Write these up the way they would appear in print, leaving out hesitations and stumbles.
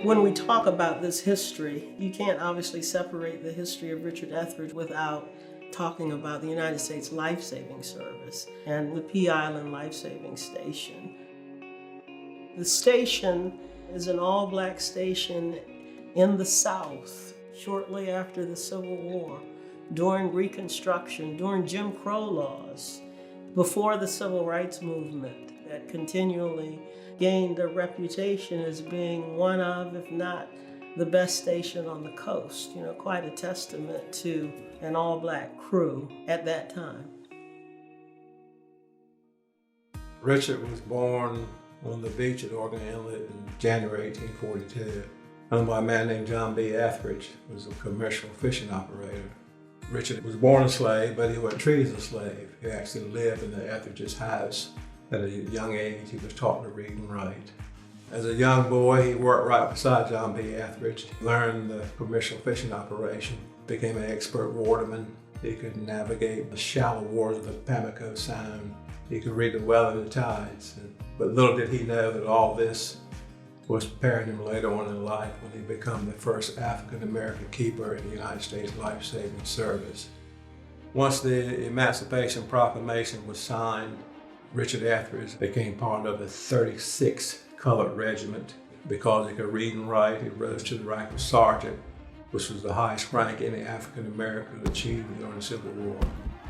When we talk about this history, you can't obviously separate the history of Richard Etheridge without talking about the United States Life-Saving Service and the Pea Island Life-Saving Station. The station is an all-black station in the South shortly after the Civil War, during Reconstruction, during Jim Crow laws, before the Civil Rights Movement, that continually gained a reputation as being one of, if not the best station on the coast. Quite a testament to an all-black crew at that time. Richard was born on the beach at Oregon Inlet in January 1842, owned by a man named John B. Etheridge, who was a commercial fishing operator. Richard was born a slave, but he wasn't treated as a slave. He actually lived in the Etheridge's house. At a young age, he was taught to read and write. As a young boy, he worked right beside John B. Etheridge, learned the commercial fishing operation, became an expert waterman. He could navigate the shallow waters of the Pamlico Sound. He could read the weather and the tides. But little did he know that all this was preparing him later on in life when he became the first African-American keeper in the United States Life-Saving Service. Once the Emancipation Proclamation was signed, Richard Etheridge became part of the 36th Colored Regiment. Because he could read and write, he rose to the rank of sergeant, which was the highest rank any African-American achieved during the Civil War.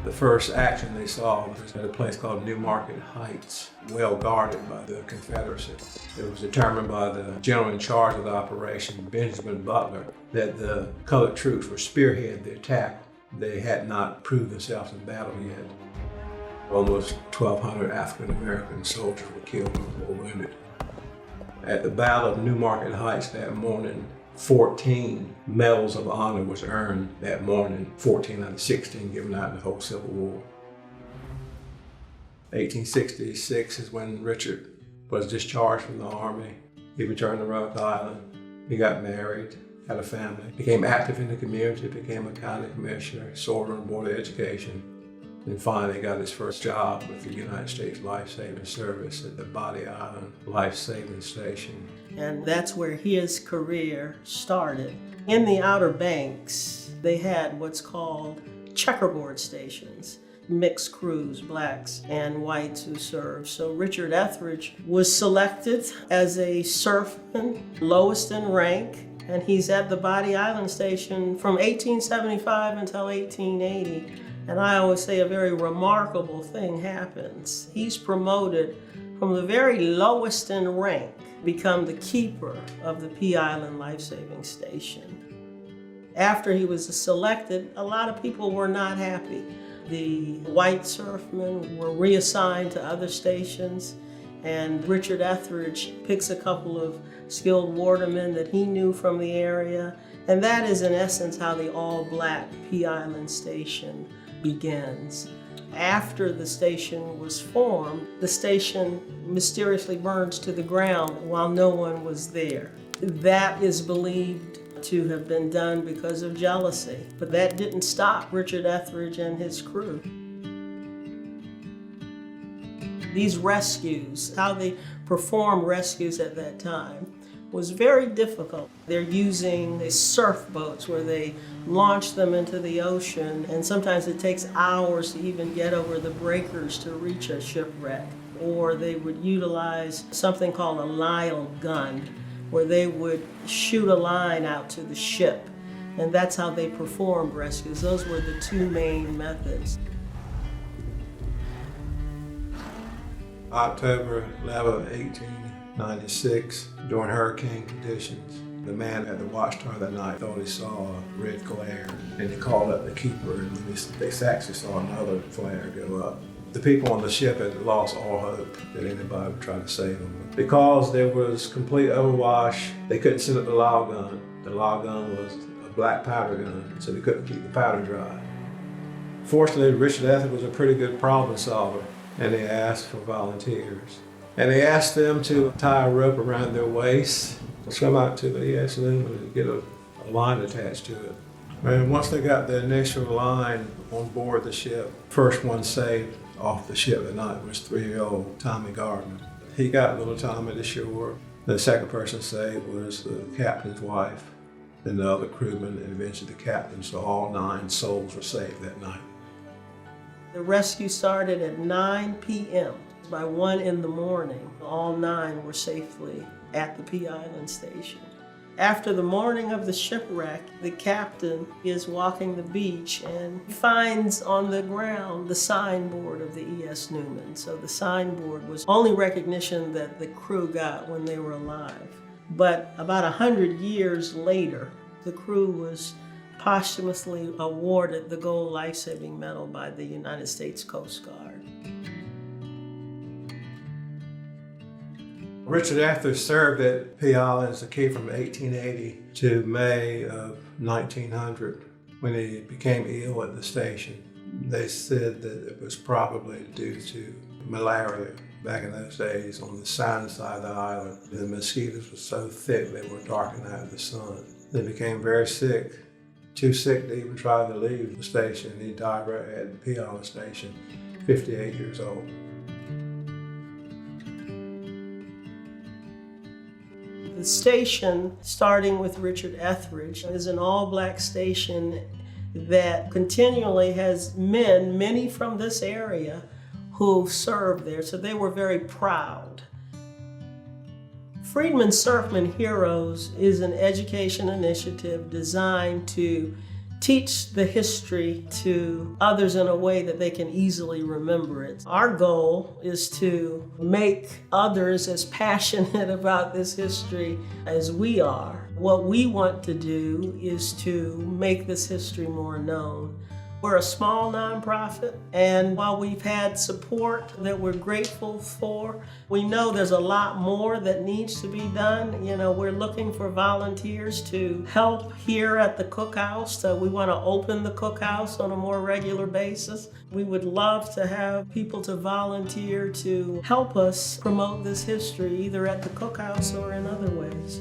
The first action they saw was at a place called New Market Heights, well guarded by the Confederacy. It was determined by the general in charge of the operation, Benjamin Butler, that the colored troops were spearheading the attack. They had not proved themselves in battle yet. Almost 1,200 African-American soldiers were killed or wounded. At the Battle of New Market Heights that morning, 14 medals of honor was earned that morning, 14 out of 16 given out in the whole Civil War. 1866 is when Richard was discharged from the Army. He returned to Rhode Island. He got married, had a family, became active in the community, became a county commissioner, served on the Board of Education, and finally got his first job with the United States Life-Saving Service at the Pea Island Life-Saving Station. And that's where his career started. In the Outer Banks, they had what's called checkerboard stations, mixed crews, blacks and whites who served. So Richard Etheridge was selected as a surfman, lowest in rank, and he's at the Pea Island Station from 1875 until 1880. And I always say a very remarkable thing happens. He's promoted from the very lowest in rank, become the keeper of the Pea Island Life-Saving Station. After he was selected, a lot of people were not happy. The white surfmen were reassigned to other stations, and Richard Etheridge picks a couple of skilled watermen that he knew from the area, and that is in essence how the all-black Pea Island Station begins. After the station was formed, the station mysteriously burns to the ground while no one was there. That is believed to have been done because of jealousy, but that didn't stop Richard Etheridge and his crew. These rescues, how they performed rescues at that time, was very difficult. They're using these surf boats where they launch them into the ocean, and sometimes it takes hours to even get over the breakers to reach a shipwreck. Or they would utilize something called a Lyle gun, where they would shoot a line out to the ship, and that's how they performed rescues. Those were the two main methods. October 11, 1896, during hurricane conditions, the man at the watchtower that night thought he saw a red glare, and he called up the keeper, and they actually saw another flare go up. The people on the ship had lost all hope that anybody would try to save them. Because there was complete overwash, they couldn't send up the Lyle gun. The Lyle gun was a black powder gun, so they couldn't keep the powder dry. Fortunately, Richard Etheridge was a pretty good problem solver, and they asked for volunteers. And they asked them to tie a rope around their waist, swim out to the ES loom and get a line attached to it. And once they got the initial line on board the ship, first one saved off the ship that night was 3-year-old Tommy Gardner. He got little Tommy to shore. The second person saved was the captain's wife and the other crewmen, and eventually the captain, so all 9 souls were saved that night. The rescue started at 9 p.m. By 1 in the morning, all 9 were safely at the Pea Island Station. After the morning of the shipwreck, the captain is walking the beach and finds on the ground the signboard of the E.S. Newman. So the signboard was only recognition that the crew got when they were alive. But about 100 years later, the crew was posthumously awarded the Gold Life-Saving Medal by the United States Coast Guard. Richard Etheridge served at Pea Island as a key from 1880 to May of 1900 when he became ill at the station. They said that it was probably due to malaria back in those days on the southern side of the island. The mosquitoes were so thick they were darkening out the sun. They became very sick, too sick to even try to leave the station. He died right at the Pea Island Station, 58 years old. The station, starting with Richard Etheridge, is an all-black station that continually has men, many from this area, who served there, so they were very proud. Freedmen, Surfmen, Heroes is an education initiative designed to teach the history to others in a way that they can easily remember it. Our goal is to make others as passionate about this history as we are. What we want to do is to make this history more known. We're a small nonprofit, and while we've had support that we're grateful for, we know there's a lot more that needs to be done. We're looking for volunteers to help here at the cookhouse. So we want to open the cookhouse on a more regular basis. We would love to have people to volunteer to help us promote this history, either at the cookhouse or in other ways.